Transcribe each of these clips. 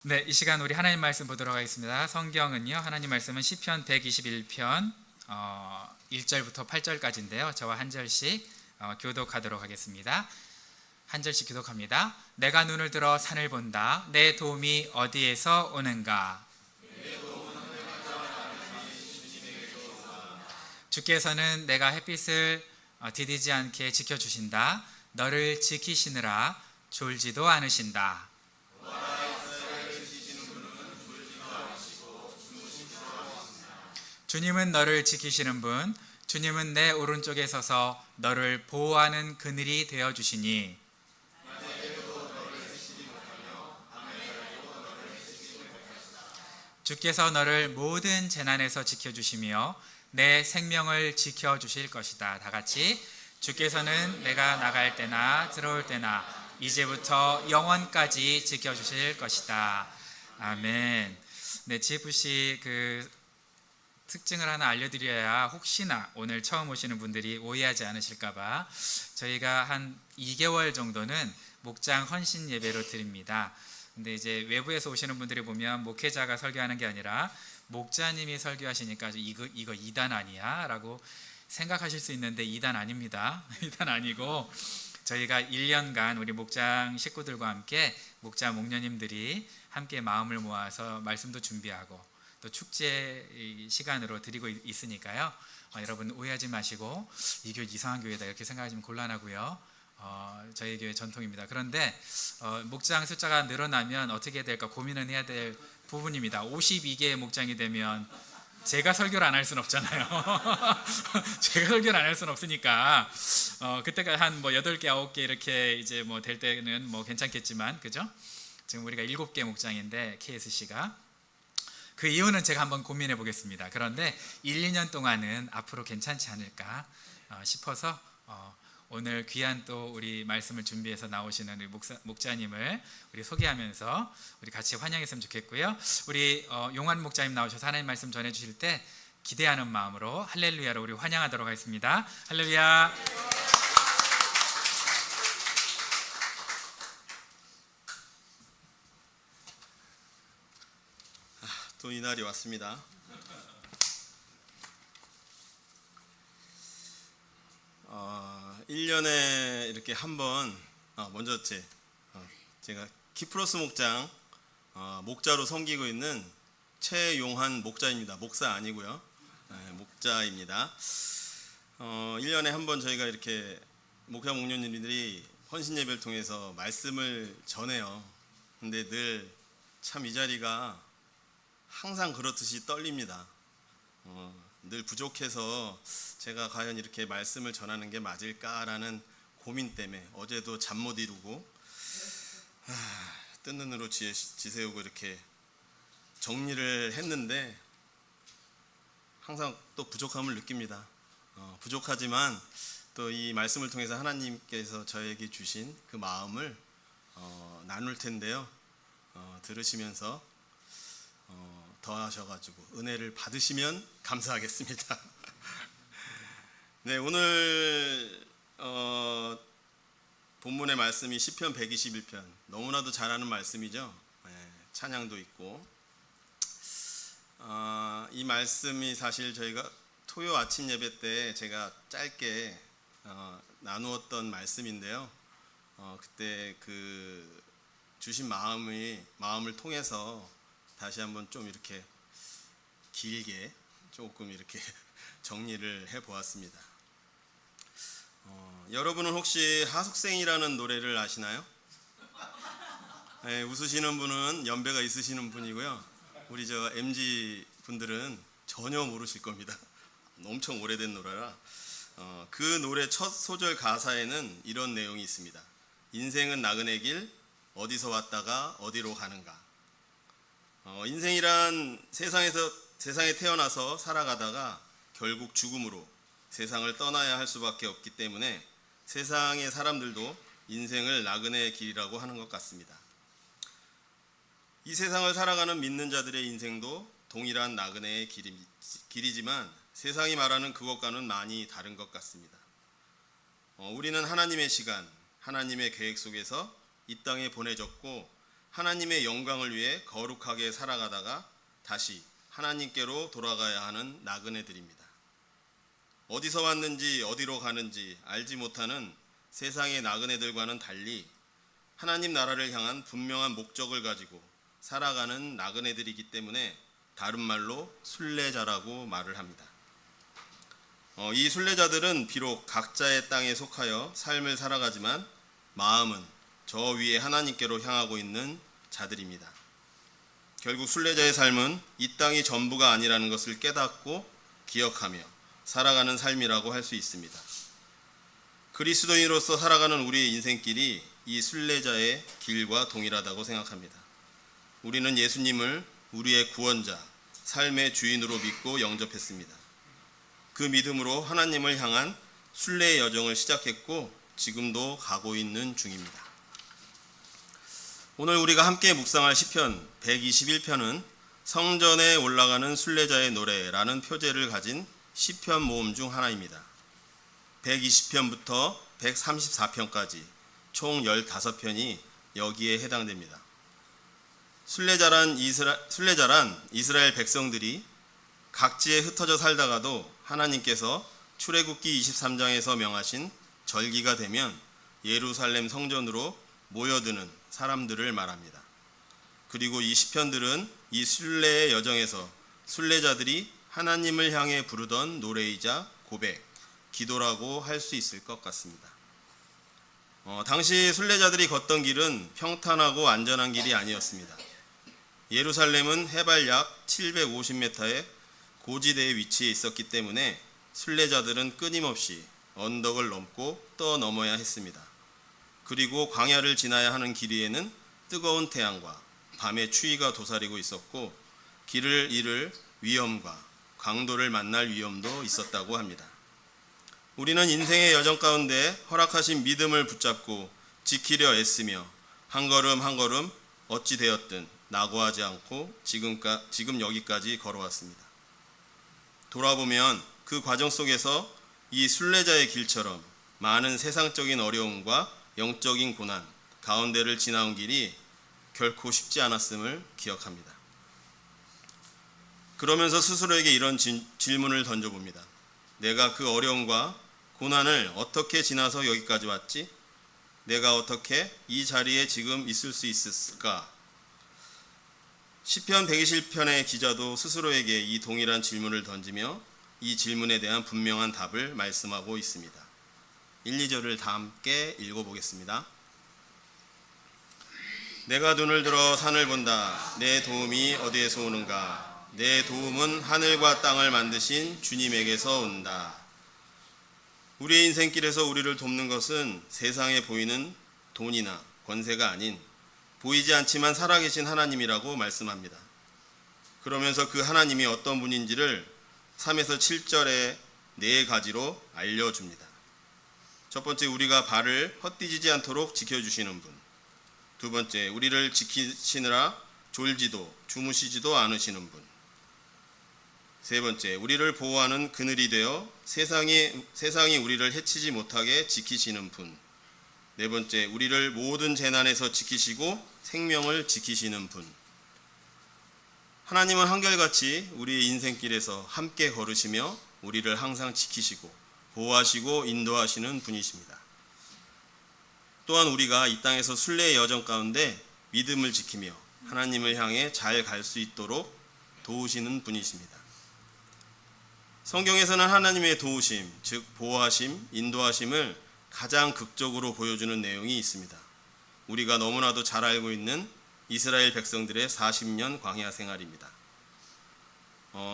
네, 이 시간 우리 하나님 말씀 보도록 하겠습니다. 성경은요, 하나님 말씀은 시편 121편 1절부터 8절까지인데요. 저와 한 절씩 교독하도록 하겠습니다. 한 절씩 교독합니다. 내가 눈을 들어 산을 본다. 내 도움이 어디에서 오는가? 주께서는 내가 햇빛을 디디지 않게 지켜주신다. 너를 지키시느라 졸지도 않으신다. 주님은 너를 지키시는 분, 주님은 내 오른쪽에 서서 너를 보호하는 그늘이 되어주시니 주께서 너를 모든 재난에서 지켜주시며 내 생명을 지켜주실 것이다. 다 같이 주께서는 내가 나갈 때나 들어올 때나 이제부터 영원까지 지켜주실 것이다. 아멘. 네, GFC 특징을 하나 알려드려야 혹시나 오늘 처음 오시는 분들이 오해하지 않으실까봐 저희가 한 2개월 정도는 목장 헌신 예배로 드립니다. 근데 이제 외부에서 오시는 분들이 보면 목회자가 설교하는 게 아니라 목자님이 설교하시니까 이거 2단 아니야? 라고 생각하실 수 있는데 2단 아닙니다. 2단 아니고 저희가 1년간 우리 목장 식구들과 함께 목자 목녀님들이 함께 마음을 모아서 말씀도 준비하고 또 축제 시간으로 드리고 있으니까요. 여러분 오해하지 마시고 이 교회 이상한 교회다 이렇게 생각하시면 곤란하고요. 저희 교회 전통입니다. 그런데 목장 숫자가 늘어나면 어떻게 될까 고민은 해야 될 부분입니다. 52개의 목장이 되면 제가 설교를 안 할 수는 없잖아요. 제가 설교를 안 할 수는 없으니까 그때가 한 8개, 9개 이렇게 이제 될 때는 괜찮겠지만 그죠? 지금 우리가 7개 목장인데 KSC가 그 이유는 제가 한번 고민해 보겠습니다. 그런데 1, 2년 동안은 앞으로 괜찮지 않을까 싶어서 오늘 귀한 또 우리 말씀을 준비해서 나오시는 우리 목자님을 우리 소개하면서 우리 같이 환영했으면 좋겠고요. 우리 용환 목자님 나오셔서 하나님 말씀 전해 주실 때 기대하는 마음으로 할렐루야로 우리 환영하도록 하겠습니다. 할렐루야. 또 이날이 왔습니다. 1년에 이렇게 한번 먼저 제가 키프로스 목장 목자로 섬기고 있는 최용환 목자입니다. 목사 아니고요. 목자입니다. 1년에 한번 저희가 이렇게 목자 목녀님들이 헌신 예배를 통해서 말씀을 전해요. 근데 늘 참 이 자리가 항상 그렇듯이 떨립니다. 늘 부족해서 제가 과연 이렇게 말씀을 전하는 게 맞을까라는 고민 때문에 어제도 잠 못 이루고 뜬 눈으로 지새우고 이렇게 정리를 했는데 항상 또 부족함을 느낍니다. 부족하지만 또 이 말씀을 통해서 하나님께서 저에게 주신 그 마음을 나눌 텐데요. 들으시면서 더하셔가지고 은혜를 받으시면 감사하겠습니다. 네, 오늘 본문의 말씀이 시편 121편 너무나도 잘 아는 말씀이죠. 찬양도 있고 이 말씀이 사실 저희가 토요 아침 예배 때 제가 짧게 나누었던 말씀인데요. 그때 그 주신 마음을 통해서 다시 한번 좀 이렇게 길게 조금 이렇게 정리를 해보았습니다. 여러분은 혹시 하숙생이라는 노래를 아시나요? 네, 웃으시는 분은 연배가 있으시는 분이고요. 우리 MZ 분들은 전혀 모르실 겁니다. 엄청 오래된 노래라. 그 노래 첫 소절 가사에는 이런 내용이 있습니다. 인생은 나그네 길 어디서 왔다가 어디로 가는가. 인생이란 세상에 태어나서 살아가다가 결국 죽음으로 세상을 떠나야 할 수밖에 없기 때문에 세상의 사람들도 인생을 나그네의 길이라고 하는 것 같습니다. 이 세상을 살아가는 믿는 자들의 인생도 동일한 나그네의 길이지만 세상이 말하는 그것과는 많이 다른 것 같습니다. 우리는 하나님의 시간, 하나님의 계획 속에서 이 땅에 보내졌고 하나님의 영광을 위해 거룩하게 살아가다가 다시 하나님께로 돌아가야 하는 나그네들입니다. 어디서 왔는지 어디로 가는지 알지 못하는 세상의 나그네들과는 달리 하나님 나라를 향한 분명한 목적을 가지고 살아가는 나그네들이기 때문에 다른 말로 순례자라고 말을 합니다. 이 순례자들은 비록 각자의 땅에 속하여 삶을 살아가지만 마음은 저 위에 하나님께로 향하고 있는 자들입니다. 결국 순례자의 삶은 이 땅이 전부가 아니라는 것을 깨닫고 기억하며 살아가는 삶이라고 할 수 있습니다. 그리스도인으로서 살아가는 우리의 인생길이 이 순례자의 길과 동일하다고 생각합니다. 우리는 예수님을 우리의 구원자, 삶의 주인으로 믿고 영접했습니다. 그 믿음으로 하나님을 향한 순례의 여정을 시작했고 지금도 가고 있는 중입니다. 오늘 우리가 함께 묵상할 시편 121편은 성전에 올라가는 순례자의 노래라는 표제를 가진 시편 모음 중 하나입니다. 120편부터 134편까지 총 15편이 여기에 해당됩니다. 순례자란 이스라엘 백성들이 각지에 흩어져 살다가도 하나님께서 출애굽기 23장에서 명하신 절기가 되면 예루살렘 성전으로 모여드는 사람들을 말합니다. 그리고 이 시편들은 이 순례의 여정에서 순례자들이 하나님을 향해 부르던 노래이자 고백, 기도라고 할 수 있을 것 같습니다. 당시 순례자들이 걷던 길은 평탄하고 안전한 길이 아니었습니다. 예루살렘은 해발 약 750m의 고지대에 위치해 있었기 때문에 순례자들은 끊임없이 언덕을 넘고 떠넘어야 했습니다. 그리고 광야를 지나야 하는 길 위에는 뜨거운 태양과 밤의 추위가 도사리고 있었고 길을 잃을 위험과 강도를 만날 위험도 있었다고 합니다. 우리는 인생의 여정 가운데 허락하신 믿음을 붙잡고 지키려 애쓰며 한 걸음 한 걸음 어찌 되었든 낙오하지 않고 지금 여기까지 걸어왔습니다. 돌아보면 그 과정 속에서 이 순례자의 길처럼 많은 세상적인 어려움과 영적인 고난 가운데를 지나온 길이 결코 쉽지 않았음을 기억합니다. 그러면서 스스로에게 이런 질문을 던져봅니다. 내가 그 어려움과 고난을 어떻게 지나서 여기까지 왔지? 내가 어떻게 이 자리에 지금 있을 수 있었을까? 시편 120편의 기자도 스스로에게 이 동일한 질문을 던지며 이 질문에 대한 분명한 답을 말씀하고 있습니다. 1, 2절을 다 함께 읽어보겠습니다. 내가 눈을 들어 산을 본다. 내 도움이 어디에서 오는가? 내 도움은 하늘과 땅을 만드신 주님에게서 온다. 우리의 인생길에서 우리를 돕는 것은 세상에 보이는 돈이나 권세가 아닌 보이지 않지만 살아계신 하나님이라고 말씀합니다. 그러면서 그 하나님이 어떤 분인지를 3에서 7절의 4가지로 알려줍니다. 첫 번째, 우리가 발을 헛디지지 않도록 지켜주시는 분. 두 번째, 우리를 지키시느라 졸지도 주무시지도 않으시는 분. 세 번째, 우리를 보호하는 그늘이 되어 세상이 우리를 해치지 못하게 지키시는 분. 네 번째, 우리를 모든 재난에서 지키시고 생명을 지키시는 분. 하나님은 한결같이 우리의 인생길에서 함께 걸으시며 우리를 항상 지키시고 보호하시고 인도하시는 분이십니다. 또한 우리가 이 땅에서 순례의 여정 가운데 믿음을 지키며 하나님을 향해 잘 갈 수 있도록 도우시는 분이십니다. 성경에서는 하나님의 도우심, 즉 보호하심, 인도하심을 가장 극적으로 보여주는 내용이 있습니다. 우리가 너무나도 잘 알고 있는 이스라엘 백성들의 40년 광야 생활입니다.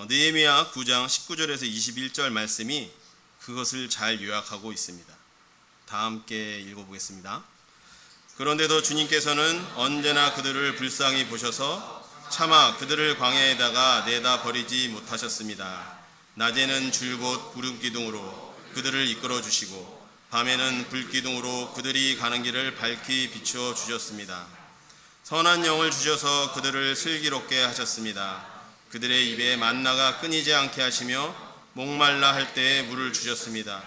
느헤미야 9장 19절에서 21절 말씀이 그것을 잘 요약하고 있습니다. 다 함께 읽어보겠습니다. 그런데도 주님께서는 언제나 그들을 불쌍히 보셔서 차마 그들을 광야에다가 내다 버리지 못하셨습니다. 낮에는 줄곧 구름기둥으로 그들을 이끌어 주시고 밤에는 불기둥으로 그들이 가는 길을 밝히 비추어 주셨습니다. 선한 영을 주셔서 그들을 슬기롭게 하셨습니다. 그들의 입에 만나가 끊이지 않게 하시며 목말라 할 때에 물을 주셨습니다.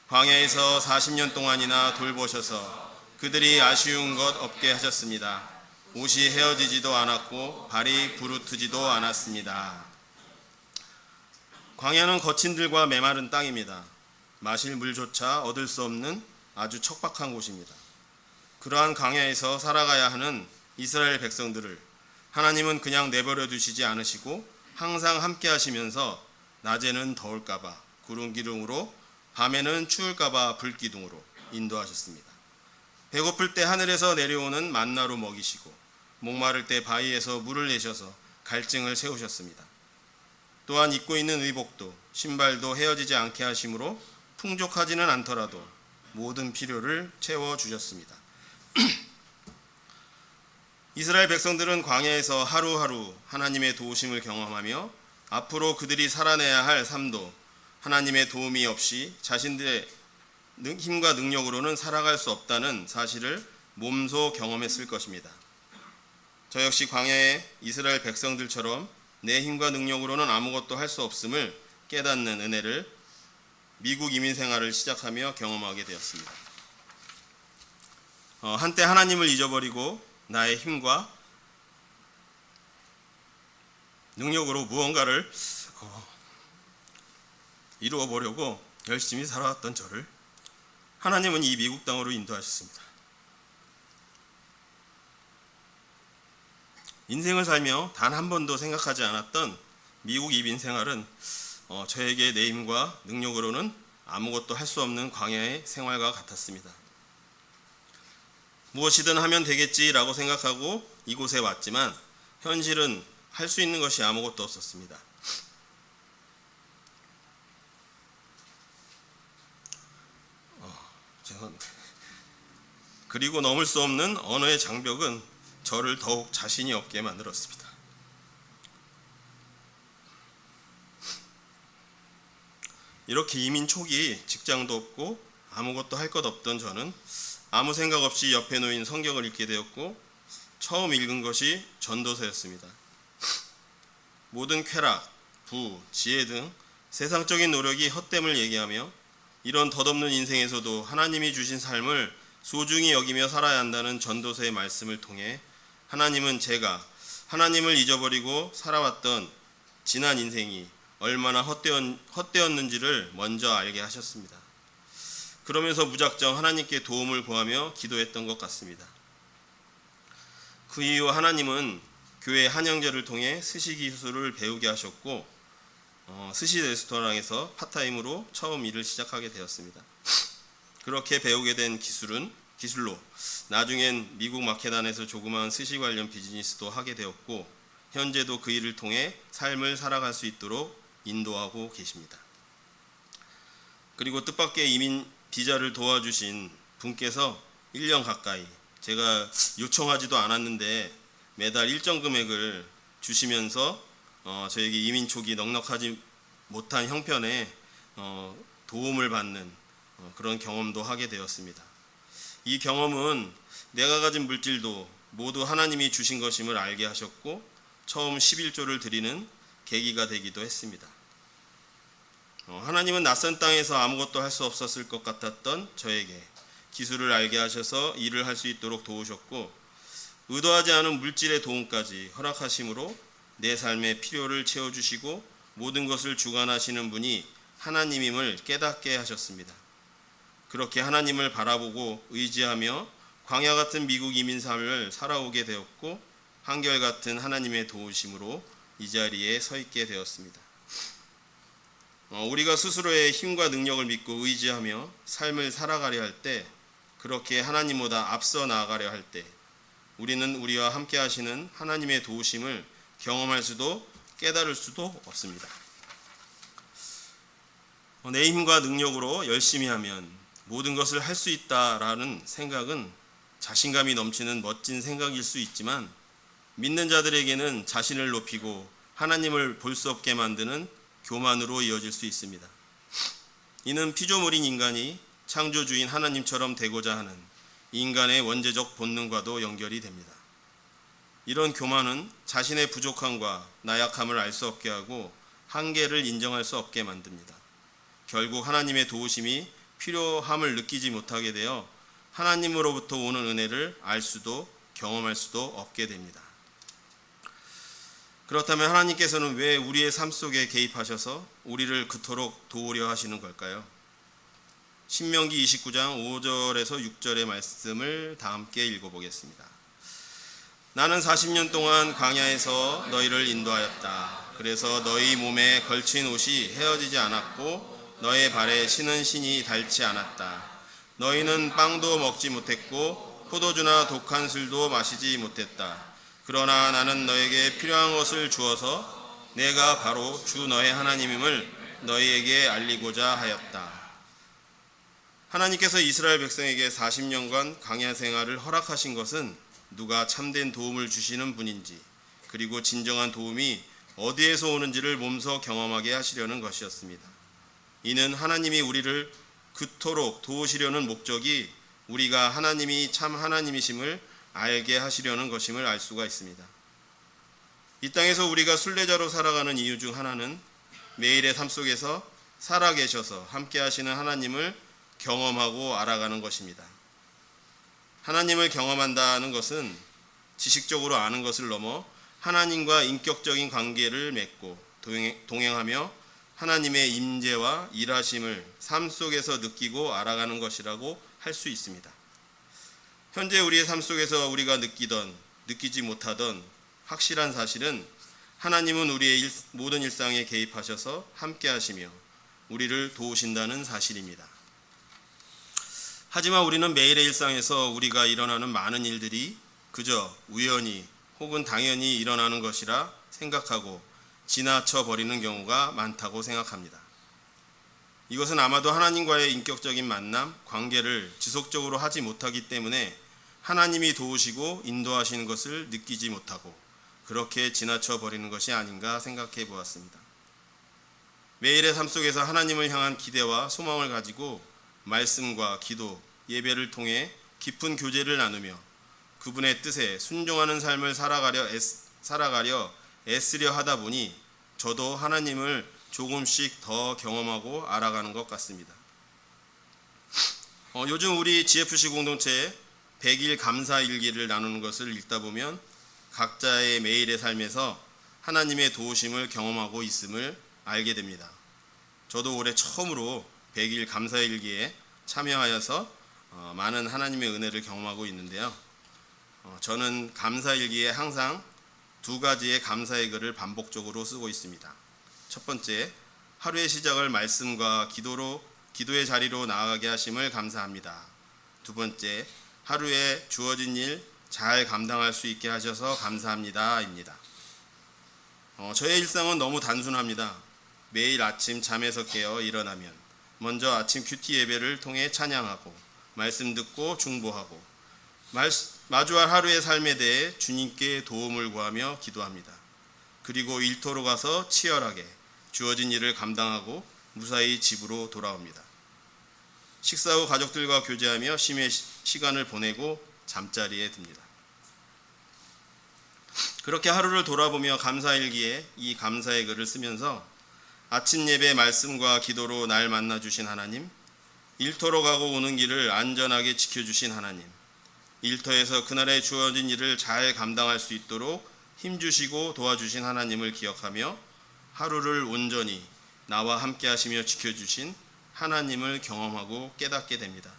광야에서 40년 동안이나 돌보셔서 그들이 아쉬운 것 없게 하셨습니다. 옷이 헤어지지도 않았고 발이 부르트지도 않았습니다. 광야는 거친 들과 메마른 땅입니다. 마실 물조차 얻을 수 없는 아주 척박한 곳입니다. 그러한 광야에서 살아가야 하는 이스라엘 백성들을 하나님은 그냥 내버려 두시지 않으시고 항상 함께 하시면서 낮에는 더울까봐 구름 기둥으로, 밤에는 추울까봐 불기둥으로 인도하셨습니다. 배고플 때 하늘에서 내려오는 만나로 먹이시고 목마를 때 바위에서 물을 내셔서 갈증을 세우셨습니다. 또한 입고 있는 의복도 신발도 헤어지지 않게 하심으로 풍족하지는 않더라도 모든 필요를 채워주셨습니다. 이스라엘 백성들은 광야에서 하루하루 하나님의 도우심을 경험하며 앞으로 그들이 살아내야 할 삶도 하나님의 도움이 없이 자신들의 힘과 능력으로는 살아갈 수 없다는 사실을 몸소 경험했을 것입니다. 저 역시 광야의 이스라엘 백성들처럼 내 힘과 능력으로는 아무것도 할 수 없음을 깨닫는 은혜를 미국 이민 생활을 시작하며 경험하게 되었습니다. 한때 하나님을 잊어버리고 나의 힘과 능력으로 무언가를 이루어 보려고 열심히 살아왔던 저를 하나님은 이 미국 땅으로 인도하셨습니다. 인생을 살며 단 한 번도 생각하지 않았던 미국 이민 생활은 저에게 내 힘과 능력으로는 아무것도 할 수 없는 광야의 생활과 같았습니다. 무엇이든 하면 되겠지라고 생각하고 이곳에 왔지만 현실은 할 수 있는 것이 아무것도 없었습니다. 그리고 넘을 수 없는 언어의 장벽은 저를 더욱 자신이 없게 만들었습니다. 이렇게 이민 초기 직장도 없고 아무것도 할 것 없던 저는 아무 생각 없이 옆에 놓인 성경을 읽게 되었고 처음 읽은 것이 전도서였습니다. 모든 쾌락, 부, 지혜 등 세상적인 노력이 헛됨을 얘기하며 이런 덧없는 인생에서도 하나님이 주신 삶을 소중히 여기며 살아야 한다는 전도서의 말씀을 통해 하나님은 제가 하나님을 잊어버리고 살아왔던 지난 인생이 얼마나 헛되었는지를 먼저 알게 하셨습니다. 그러면서 무작정 하나님께 도움을 구하며 기도했던 것 같습니다. 그 이후 하나님은 교회 한영절을 통해 스시 기술을 배우게 하셨고 스시 레스토랑에서 파타임으로 처음 일을 시작하게 되었습니다. 그렇게 배우게 된 기술로 나중엔 미국 마케단에서 조그마한 스시 관련 비즈니스도 하게 되었고 현재도 그 일을 통해 삶을 살아갈 수 있도록 인도하고 계십니다. 그리고 뜻밖의 이민 비자를 도와주신 분께서 1년 가까이 제가 요청하지도 않았는데 매달 일정 금액을 주시면서 저에게 이민 초기 넉넉하지 못한 형편에 도움을 받는 그런 경험도 하게 되었습니다. 이 경험은 내가 가진 물질도 모두 하나님이 주신 것임을 알게 하셨고 처음 11조를 드리는 계기가 되기도 했습니다. 하나님은 낯선 땅에서 아무것도 할 수 없었을 것 같았던 저에게 기술을 알게 하셔서 일을 할 수 있도록 도우셨고 의도하지 않은 물질의 도움까지 허락하심으로 내 삶의 필요를 채워주시고 모든 것을 주관하시는 분이 하나님임을 깨닫게 하셨습니다. 그렇게 하나님을 바라보고 의지하며 광야 같은 미국 이민 삶을 살아오게 되었고 한결같은 하나님의 도우심으로 이 자리에 서 있게 되었습니다. 우리가 스스로의 힘과 능력을 믿고 의지하며 삶을 살아가려 할 때, 그렇게 하나님보다 앞서 나아가려 할 때 우리는 우리와 함께 하시는 하나님의 도우심을 경험할 수도 깨달을 수도 없습니다. 내 힘과 능력으로 열심히 하면 모든 것을 할 수 있다라는 생각은 자신감이 넘치는 멋진 생각일 수 있지만 믿는 자들에게는 자신을 높이고 하나님을 볼 수 없게 만드는 교만으로 이어질 수 있습니다. 이는 피조물인 인간이 창조주인 하나님처럼 되고자 하는 인간의 원죄적 본능과도 연결이 됩니다. 이런 교만은 자신의 부족함과 나약함을 알 수 없게 하고 한계를 인정할 수 없게 만듭니다. 결국 하나님의 도우심이 필요함을 느끼지 못하게 되어 하나님으로부터 오는 은혜를 알 수도 경험할 수도 없게 됩니다. 그렇다면 하나님께서는 왜 우리의 삶 속에 개입하셔서 우리를 그토록 도우려 하시는 걸까요? 신명기 29장 5절에서 6절의 말씀을 다 함께 읽어보겠습니다. 나는 40년 동안 광야에서 너희를 인도하였다. 그래서 너희 몸에 걸친 옷이 헤어지지 않았고 너의 발에 신은 신이 닳지 않았다. 너희는 빵도 먹지 못했고 포도주나 독한 술도 마시지 못했다. 그러나 나는 너에게 필요한 것을 주어서 내가 바로 주 너의 하나님임을 너희에게 알리고자 하였다. 하나님께서 이스라엘 백성에게 40년간 광야 생활을 허락하신 것은 누가 참된 도움을 주시는 분인지, 그리고 진정한 도움이 어디에서 오는지를 몸소 경험하게 하시려는 것이었습니다. 이는 하나님이 우리를 그토록 도우시려는 목적이 우리가 하나님이 참 하나님이심을 알게 하시려는 것임을 알 수가 있습니다. 이 땅에서 우리가 순례자로 살아가는 이유 중 하나는 매일의 삶 속에서 살아계셔서 함께 하시는 하나님을 경험하고 알아가는 것입니다. 하나님을 경험한다는 것은 지식적으로 아는 것을 넘어 하나님과 인격적인 관계를 맺고 동행하며 하나님의 임재와 일하심을 삶 속에서 느끼고 알아가는 것이라고 할 수 있습니다. 현재 우리의 삶 속에서 우리가 느끼던 느끼지 못하던 확실한 사실은 하나님은 우리의 모든 일상에 개입하셔서 함께 하시며 우리를 도우신다는 사실입니다. 하지만 우리는 매일의 일상에서 우리가 일어나는 많은 일들이 그저 우연히 혹은 당연히 일어나는 것이라 생각하고 지나쳐 버리는 경우가 많다고 생각합니다. 이것은 아마도 하나님과의 인격적인 만남, 관계를 지속적으로 하지 못하기 때문에 하나님이 도우시고 인도하시는 것을 느끼지 못하고 그렇게 지나쳐 버리는 것이 아닌가 생각해 보았습니다. 매일의 삶 속에서 하나님을 향한 기대와 소망을 가지고 말씀과 기도, 예배를 통해 깊은 교제를 나누며 그분의 뜻에 순종하는 삶을 살아가려 애쓰려 하다 보니 저도 하나님을 조금씩 더 경험하고 알아가는 것 같습니다. 요즘 우리 GFC 공동체에 100일 감사일기를 나누는 것을 읽다 보면 각자의 매일의 삶에서 하나님의 도우심을 경험하고 있음을 알게 됩니다. 저도 올해 처음으로 100일 감사일기에 참여하여서 많은 하나님의 은혜를 경험하고 있는데요. 저는 감사일기에 항상 두 가지의 감사의 글을 반복적으로 쓰고 있습니다. 첫 번째, 하루의 시작을 말씀과 기도의 자리로 나아가게 하심을 감사합니다. 두 번째, 하루에 주어진 일 잘 감당할 수 있게 하셔서 감사합니다입니다. 저의 일상은 너무 단순합니다. 매일 아침 잠에서 깨어 일어나면 먼저 아침 큐티 예배를 통해 찬양하고 말씀 듣고 중보하고 마주할 하루의 삶에 대해 주님께 도움을 구하며 기도합니다. 그리고 일터로 가서 치열하게 주어진 일을 감당하고 무사히 집으로 돌아옵니다. 식사 후 가족들과 교제하며 쉼의 시간을 보내고 잠자리에 듭니다. 그렇게 하루를 돌아보며 감사일기에 이 감사의 글을 쓰면서 아침 예배 말씀과 기도로 날 만나주신 하나님, 일터로 가고 오는 길을 안전하게 지켜주신 하나님, 일터에서 그날에 주어진 일을 잘 감당할 수 있도록 힘주시고 도와주신 하나님을 기억하며 하루를 온전히 나와 함께 하시며 지켜주신 하나님을 경험하고 깨닫게 됩니다.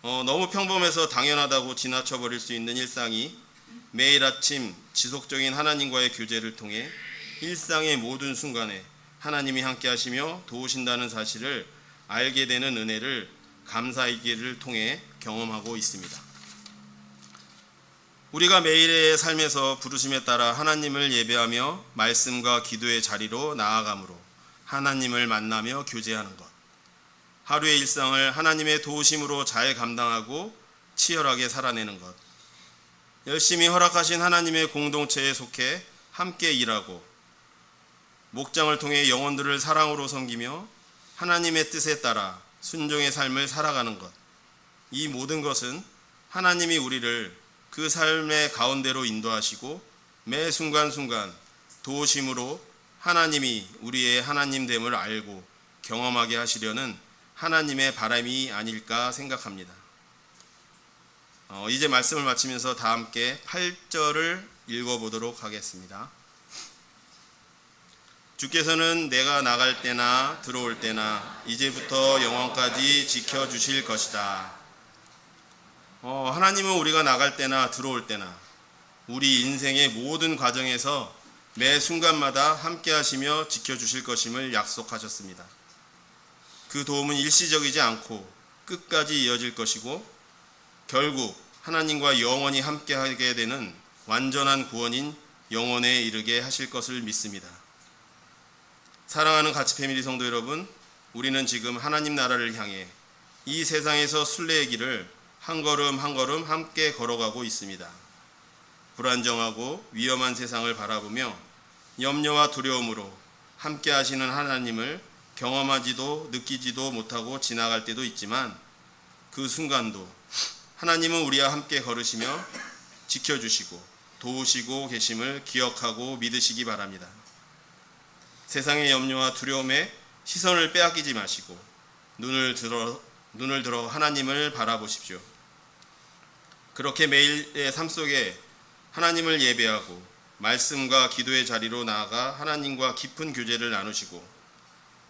너무 평범해서 당연하다고 지나쳐 버릴 수 있는 일상이 매일 아침 지속적인 하나님과의 교제를 통해 일상의 모든 순간에 하나님이 함께 하시며 도우신다는 사실을 알게 되는 은혜를 감사일기를 통해 경험하고 있습니다. 우리가 매일의 삶에서 부르심에 따라 하나님을 예배하며 말씀과 기도의 자리로 나아감으로 하나님을 만나며 교제하는 것, 하루의 일상을 하나님의 도우심으로 잘 감당하고 치열하게 살아내는 것, 열심히 허락하신 하나님의 공동체에 속해 함께 일하고 목장을 통해 영혼들을 사랑으로 섬기며 하나님의 뜻에 따라 순종의 삶을 살아가는 것, 이 모든 것은 하나님이 우리를 그 삶의 가운데로 인도하시고 매 순간순간 도우심으로 하나님이 우리의 하나님됨을 알고 경험하게 하시려는 하나님의 바람이 아닐까 생각합니다. 이제 말씀을 마치면서 다 함께 8절을 읽어보도록 하겠습니다. 주께서는 내가 나갈 때나 들어올 때나 이제부터 영원까지 지켜주실 것이다. 하나님은 우리가 나갈 때나 들어올 때나 우리 인생의 모든 과정에서 매 순간마다 함께 하시며 지켜주실 것임을 약속하셨습니다. 그 도움은 일시적이지 않고 끝까지 이어질 것이고 결국 하나님과 영원히 함께하게 되는 완전한 구원인 영원에 이르게 하실 것을 믿습니다. 사랑하는 가치 패밀리 성도 여러분, 우리는 지금 하나님 나라를 향해 이 세상에서 순례의 길을 한 걸음 한 걸음 함께 걸어가고 있습니다. 불안정하고 위험한 세상을 바라보며 염려와 두려움으로 함께 하시는 하나님을 경험하지도 느끼지도 못하고 지나갈 때도 있지만 그 순간도 하나님은 우리와 함께 걸으시며 지켜주시고 도우시고 계심을 기억하고 믿으시기 바랍니다. 세상의 염려와 두려움에 시선을 빼앗기지 마시고 눈을 들어 하나님을 바라보십시오. 그렇게 매일의 삶 속에 하나님을 예배하고 말씀과 기도의 자리로 나아가 하나님과 깊은 교제를 나누시고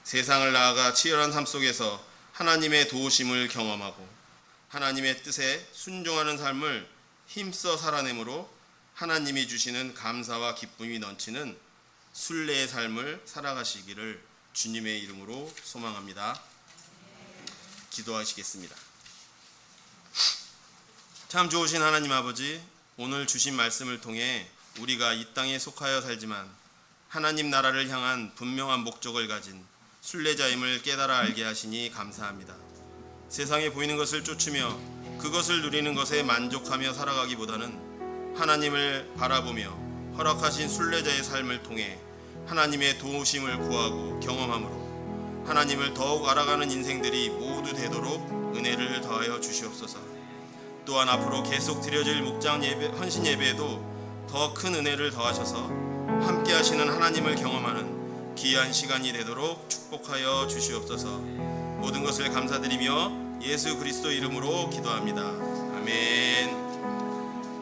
세상을 나아가 치열한 삶 속에서 하나님의 도우심을 경험하고 하나님의 뜻에 순종하는 삶을 힘써 살아내므로 하나님이 주시는 감사와 기쁨이 넘치는 순례의 삶을 살아가시기를 주님의 이름으로 소망합니다. 기도하시겠습니다. 참 좋으신 하나님 아버지, 오늘 주신 말씀을 통해 우리가 이 땅에 속하여 살지만 하나님 나라를 향한 분명한 목적을 가진 순례자임을 깨달아 알게 하시니 감사합니다. 세상에 보이는 것을 쫓으며 그것을 누리는 것에 만족하며 살아가기보다는 하나님을 바라보며 허락하신 순례자의 삶을 통해 하나님의 도우심을 구하고 경험함으로 하나님을 더욱 알아가는 인생들이 모두 되도록 은혜를 더하여 주시옵소서. 또한 앞으로 계속 드려질 목장 예배, 헌신 예배에도 더 큰 은혜를 더하셔서 함께 하시는 하나님을 경험하는 귀한 시간이 되도록 축복하여 주시옵소서. 모든 것을 감사드리며 예수 그리스도 이름으로 기도합니다. 아멘.